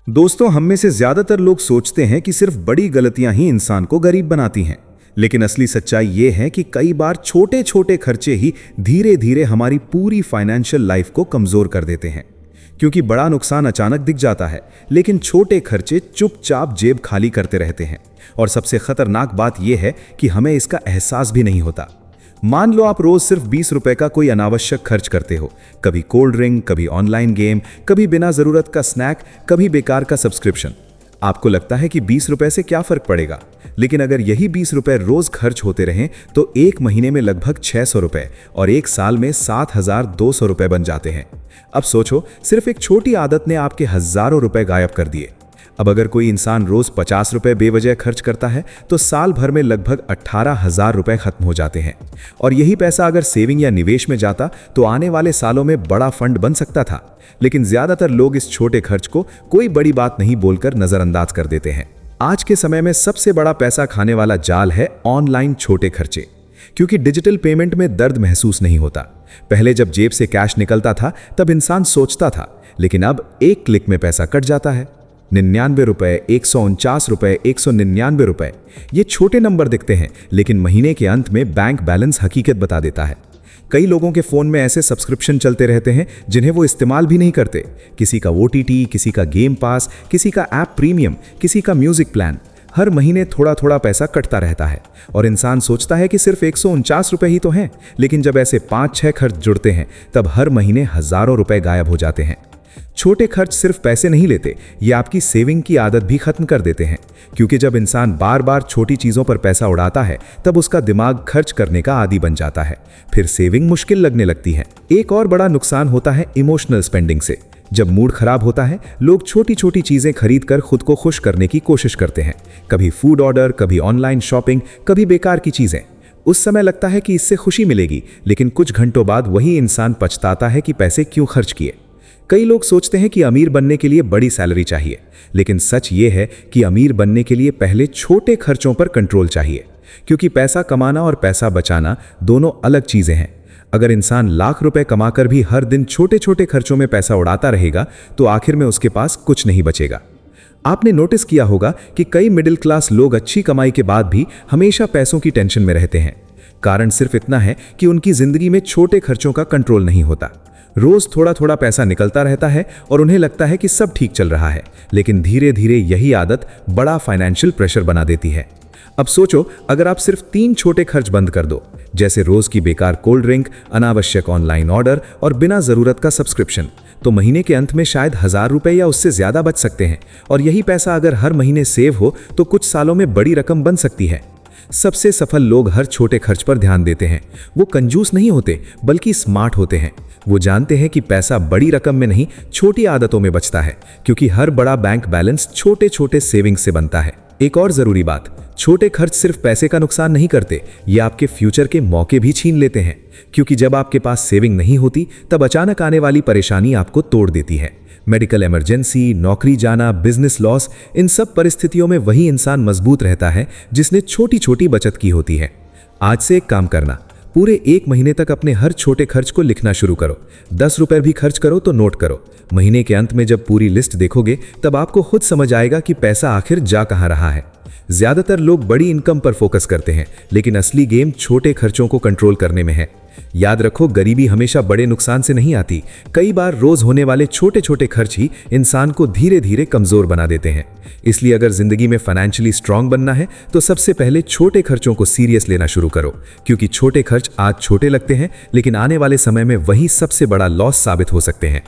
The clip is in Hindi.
दोस्तों, हम में से ज्यादातर लोग सोचते हैं कि सिर्फ बड़ी गलतियां ही इंसान को गरीब बनाती हैं। लेकिन असली सच्चाई ये है कि कई बार छोटे छोटे खर्चे ही धीरे धीरे हमारी पूरी फाइनेंशियल लाइफ को कमजोर कर देते हैं। क्योंकि बड़ा नुकसान अचानक दिख जाता है, लेकिन छोटे खर्चे चुपचाप जेब खाली करते रहते हैं। और सबसे खतरनाक बात यह है कि हमें इसका एहसास भी नहीं होता। मान लो आप रोज सिर्फ 20 रुपए का कोई अनावश्यक खर्च करते हो, कभी कोल्ड ड्रिंक, कभी ऑनलाइन गेम, कभी बिना जरूरत का स्नैक, कभी बेकार का सब्सक्रिप्शन। आपको लगता है कि 20 रुपए से क्या फर्क पड़ेगा, लेकिन अगर यही 20 रुपए रोज खर्च होते रहें तो एक महीने में लगभग 600 रुपए और एक साल में 7,200 रुपए बन जाते हैं। अब सोचो, सिर्फ एक छोटी आदत ने आपके हजारों रुपए गायब कर दिए। अब अगर कोई इंसान रोज 50 रुपए बेवजह खर्च करता है तो साल भर में लगभग 18,000 रुपए खत्म हो जाते हैं। और यही पैसा अगर सेविंग या निवेश में जाता तो आने वाले सालों में बड़ा फंड बन सकता था। लेकिन ज्यादातर लोग इस छोटे खर्च को कोई बड़ी बात नहीं बोलकर नजरअंदाज कर देते हैं। आज के समय में सबसे बड़ा पैसा खाने वाला जाल है ऑनलाइन छोटे खर्चे। क्योंकि डिजिटल पेमेंट में दर्द महसूस नहीं होता। पहले जब जेब से कैश निकलता था तब इंसान सोचता था, लेकिन अब एक क्लिक में पैसा कट जाता है। 99 रुपए, 149 रुपए, 199 रुपए, ये छोटे नंबर दिखते हैं, लेकिन महीने के अंत में बैंक बैलेंस हकीकत बता देता है। कई लोगों के फोन में ऐसे सब्सक्रिप्शन चलते रहते हैं जिन्हें वो इस्तेमाल भी नहीं करते। किसी का OTT, किसी का गेम पास, किसी का ऐप प्रीमियम, किसी का म्यूजिक प्लान। हर महीने थोड़ा थोड़ा पैसा कटता रहता है और इंसान सोचता है कि सिर्फ 149 रुपए ही तो हैं। लेकिन जब ऐसे 5-6 खर्च जुड़ते हैं तब हर महीने हजारों रुपए गायब हो जाते हैं। छोटे खर्च सिर्फ पैसे नहीं लेते, ये आपकी सेविंग की आदत भी खत्म कर देते हैं। क्योंकि जब इंसान बार बार छोटी चीजों पर पैसा उड़ाता है तब उसका दिमाग खर्च करने का आदी बन जाता है। फिर सेविंग मुश्किल लगने लगती है। एक और बड़ा नुकसान होता है इमोशनल स्पेंडिंग से। जब मूड खराब होता है, लोग छोटी छोटी चीजें खरीद कर खुद को खुश करने की कोशिश करते हैं। कभी फूड ऑर्डर, कभी ऑनलाइन शॉपिंग, कभी बेकार की चीजें। उस समय लगता है कि इससे खुशी मिलेगी, लेकिन कुछ घंटों बाद वही इंसान पछताता है कि पैसे क्यों खर्च किए। कई लोग सोचते हैं कि अमीर बनने के लिए बड़ी सैलरी चाहिए, लेकिन सच ये है कि अमीर बनने के लिए पहले छोटे खर्चों पर कंट्रोल चाहिए। क्योंकि पैसा कमाना और पैसा बचाना दोनों अलग चीजें हैं। अगर इंसान लाख रुपए कमाकर भी हर दिन छोटे छोटे खर्चों में पैसा उड़ाता रहेगा तो आखिर में उसके पास कुछ नहीं बचेगा। आपने नोटिस किया होगा कि कई मिडिल क्लास लोग अच्छी कमाई के बाद भी हमेशा पैसों की टेंशन में रहते हैं। कारण सिर्फ इतना है कि उनकी जिंदगी में छोटे खर्चों का कंट्रोल नहीं होता। रोज थोड़ा थोड़ा पैसा निकलता रहता है और उन्हें लगता है कि सब ठीक चल रहा है, लेकिन धीरे धीरे यही आदत बड़ा फाइनेंशियल प्रेशर बना देती है। अब सोचो, अगर आप सिर्फ 3 छोटे खर्च बंद कर दो, जैसे रोज की बेकार कोल्ड ड्रिंक, अनावश्यक ऑनलाइन ऑर्डर और बिना जरूरत का सब्सक्रिप्शन, तो महीने के अंत में शायद 1000 रुपए या उससे ज्यादा बच सकते हैं। और यही पैसा अगर हर महीने सेव हो तो कुछ सालों में बड़ी रकम बन सकती है। सबसे सफल लोग हर छोटे खर्च पर ध्यान देते हैं। वो कंजूस नहीं होते, बल्कि स्मार्ट होते हैं। वो जानते हैं कि पैसा बड़ी रकम में नहीं, छोटी आदतों में बचता है। क्योंकि हर बड़ा बैंक बैलेंस छोटे छोटे सेविंग्स से बनता है। एक और जरूरी बात, छोटे खर्च सिर्फ पैसे का नुकसान नहीं करते, ये आपके फ्यूचर के मौके भी छीन लेते हैं। क्योंकि जब आपके पास सेविंग नहीं होती तब अचानक आने वाली परेशानी आपको तोड़ देती है। मेडिकल इमरजेंसी, नौकरी जाना, बिजनेस लॉस, इन सब परिस्थितियों में वही इंसान मजबूत रहता है जिसने छोटी छोटी बचत की होती है। आज से एक काम करना, पूरे 1 महीने तक अपने हर छोटे खर्च को लिखना शुरू करो। 10 रुपए भी खर्च करो तो नोट करो। महीने के अंत में जब पूरी लिस्ट देखोगे तब आपको खुद समझ आएगा कि पैसा आखिर जा कहाँ रहा है। ज्यादातर लोग बड़ी इनकम पर फोकस करते हैं, लेकिन असली गेम छोटे खर्चों को कंट्रोल करने में है। याद रखो, गरीबी हमेशा बड़े नुकसान से नहीं आती। कई बार रोज होने वाले छोटे छोटे खर्च ही इंसान को धीरे धीरे कमजोर बना देते हैं। इसलिए अगर जिंदगी में फाइनेंशियली स्ट्रांग बनना है तो सबसे पहले छोटे खर्चों को सीरियस लेना शुरू करो। क्योंकि छोटे खर्च आज छोटे लगते हैं, लेकिन आने वाले समय में वही सबसे बड़ा लॉस साबित हो सकते हैं।